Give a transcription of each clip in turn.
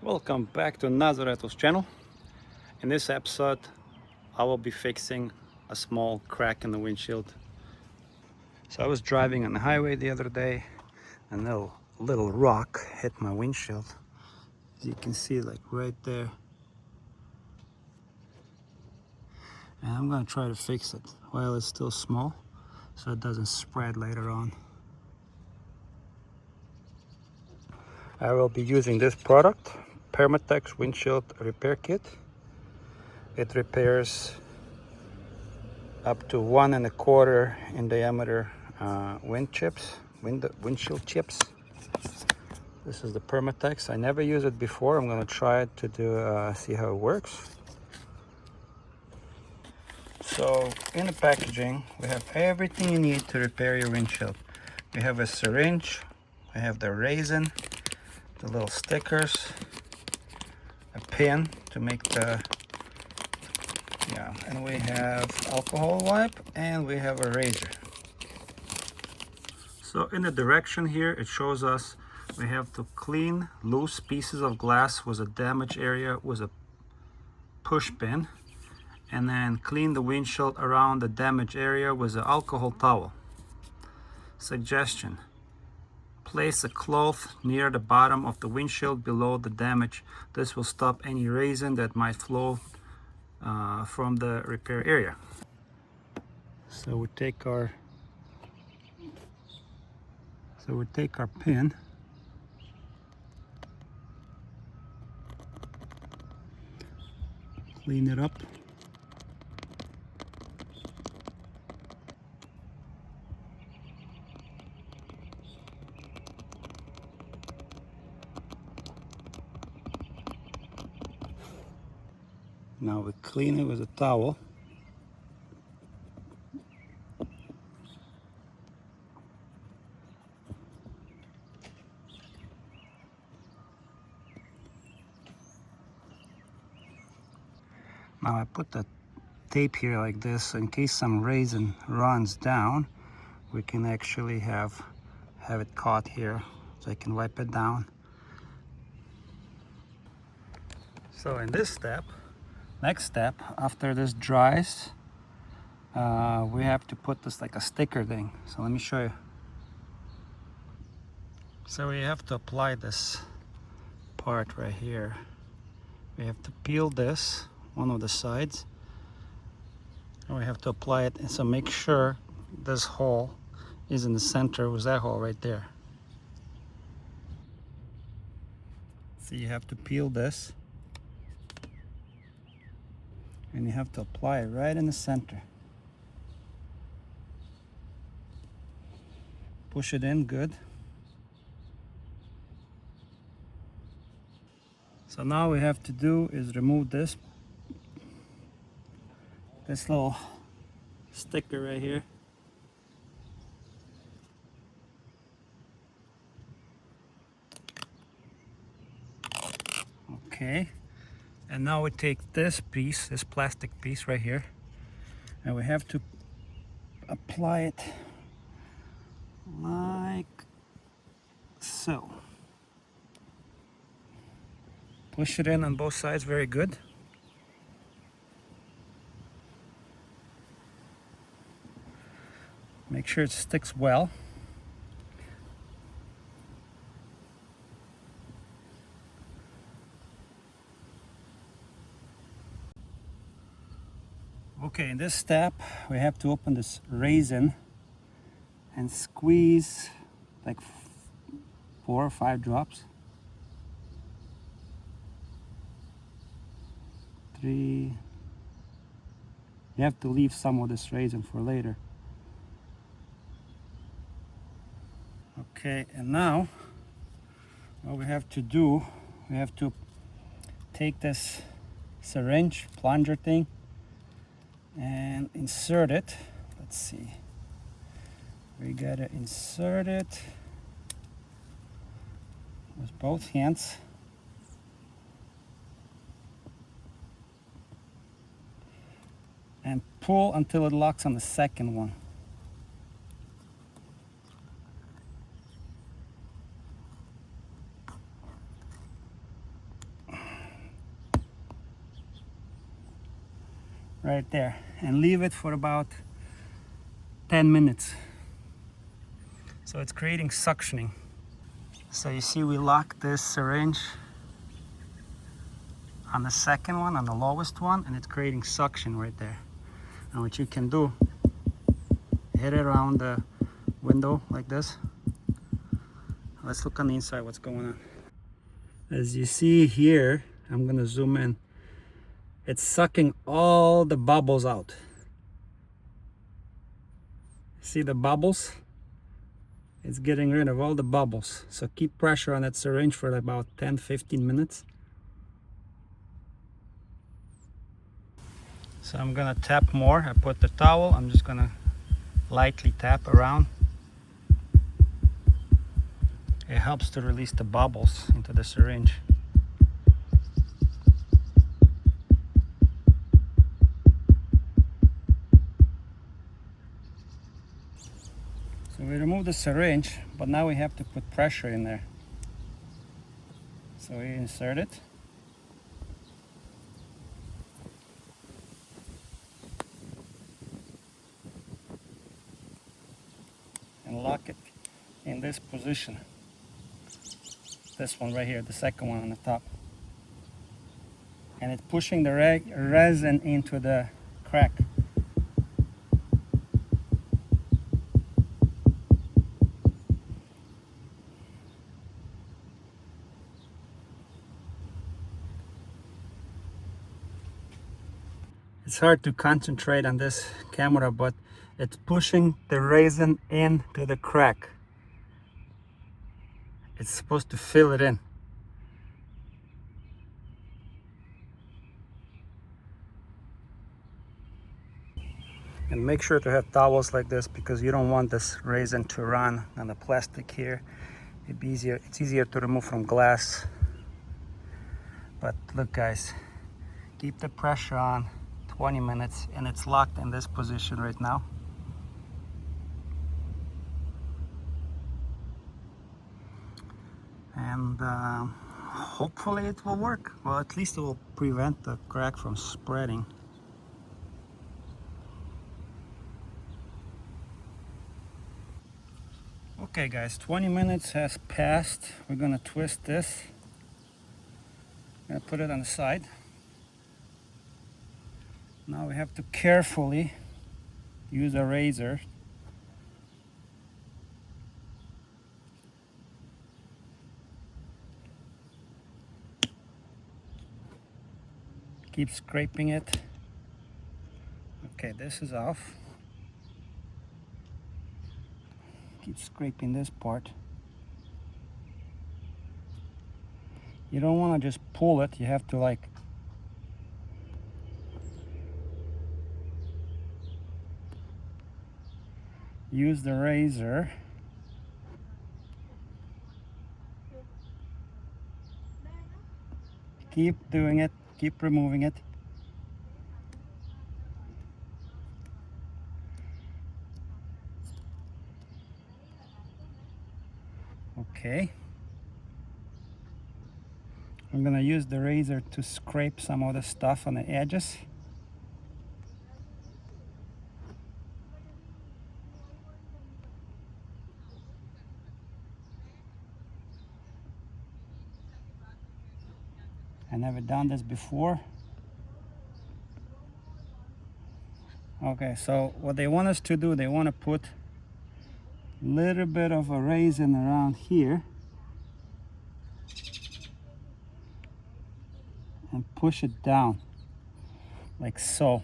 Welcome back to Nazaret's channel. In this episode I will be fixing a small crack in the windshield. So I was driving on the highway the other day and a little rock hit my windshield. As you can see, like right there. And I'm gonna try to fix it while it's still small so it doesn't spread later on. I will be using this product, Permatex Windshield Repair Kit. It repairs up to 1 1/4 in diameter windshield chips. This is the Permatex. I never used it before. I'm going to try it to see how it works. So in the packaging we have everything you need to repair your windshield. We have a syringe, we have the resin, the little stickers, a pin to make and we have alcohol wipe, and we have a razor. So in the direction here it shows us we have to clean loose pieces of glass with a damaged area with a push pin, and then clean the windshield around the damaged area with an alcohol towel. Suggestion: place a cloth near the bottom of the windshield below the damage. This will stop any resin that might flow from the repair area. So we take our pin, clean it up, now we clean it with a towel. Now I put the tape here like this in case some resin runs down. We can actually have it caught here so I can wipe it down. So in this next step, after this dries, we have to put this like a sticker thing. So let me show you. So we have to apply this part right here. We have to peel this, one of the sides, and we have to apply it. And so make sure this hole is in the center with that hole right there. So you have to peel this and you have to apply it right in the center. Push it in good. So now we have to do is remove this little sticker right here. Okay, and now we take this piece, this plastic piece right here, and we have to apply it like so. Push it in on both sides, very good. Make sure it sticks well. Okay, in this step we have to open this resin and squeeze like 4 or 5 drops. 3. You have to leave some of this resin for later. Okay, and now what we have to do, we have to take this syringe plunger thing and insert it. Let's see, we gotta insert it with both hands. And pull until it locks on the second one. right there, and leave it for about 10 minutes. So it's creating suctioning. So you see we lock this syringe on the second one, on the lowest one, and it's creating suction right there. And what you can do, hit it around the window like this. Let's look on the inside what's going on. As you see here, I'm gonna zoom in. It's sucking all the bubbles out. See the bubbles? It's getting rid of all the bubbles. So keep pressure on that syringe for about 10-15 minutes. So I'm gonna tap more. I put the towel, I'm just gonna lightly tap around. It helps to release the bubbles into the syringe. So we remove the syringe, but now we have to put pressure in there. So we insert it. And lock it in this position. This one right here, the second one on the top. And it's pushing the resin into the crack. It's hard to concentrate on this camera, but it's pushing the resin into the crack. It's supposed to fill it in. And make sure to have towels like this because you don't want this resin to run on the plastic here. It's easier to remove from glass. But look guys, keep the pressure on 20 minutes and it's locked in this position right now. And hopefully it will work. Well, at least it will prevent the crack from spreading. Okay guys, 20 minutes has passed. We're gonna twist this. I'm gonna put it on the side. Now we have to carefully use a razor keep scraping it. Okay, this is off. Keep scraping this part. You don't want to just pull it, you have to like use the razor. Keep doing it, keep removing it. Okay. I'm gonna use the razor to scrape some of the stuff on the edges. I never done this before. Okay, so what they want us to do, they want to put a little bit of a resin around here and push it down like so.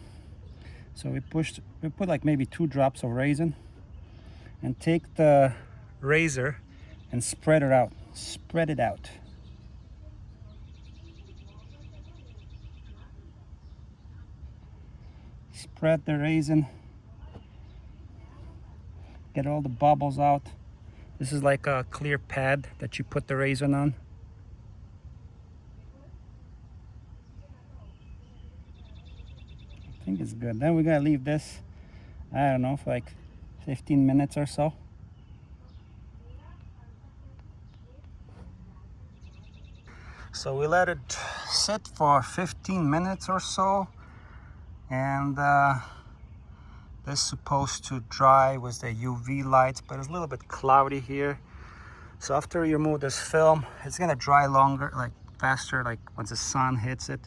So we put like maybe 2 drops of resin and take the razor and spread it out. Spread it out. Spread the resin. Get all the bubbles out. This is like a clear pad that you put the resin on. I think it's good. Then we're gonna leave this, I don't know, for like 15 minutes or so. So we let it sit for 15 minutes or so. And this is supposed to dry with the UV lights, but it's a little bit cloudy here. So after you remove this film, it's gonna dry longer, like faster, like once the sun hits it.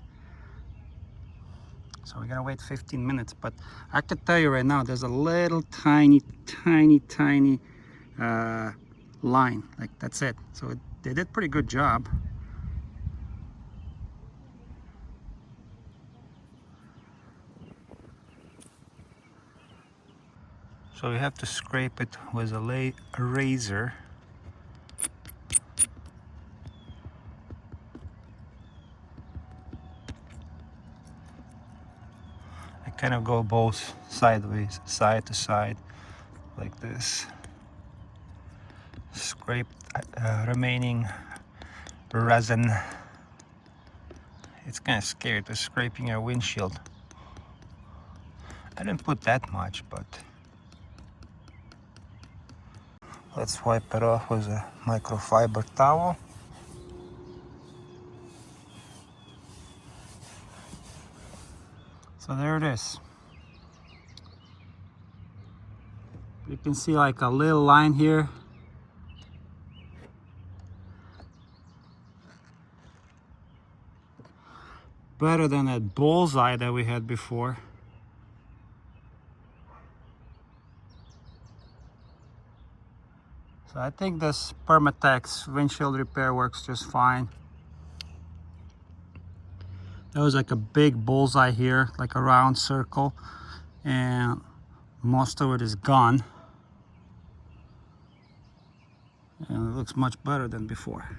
So we're gonna wait 15 minutes, but I can tell you right now, there's a little tiny line, like that's it. So they did pretty good job. So we have to scrape it with a razor. I kind of go both sideways, side to side, like this. Scrape remaining resin. It's kind of scary to scraping your windshield. I didn't put that much, but let's wipe it off with a microfiber towel. So there it is. You can see like a little line here. Better than that bullseye that we had before. So I think this Permatex windshield repair works just fine. That was like a big bullseye here, like a round circle, and most of it is gone. And it looks much better than before.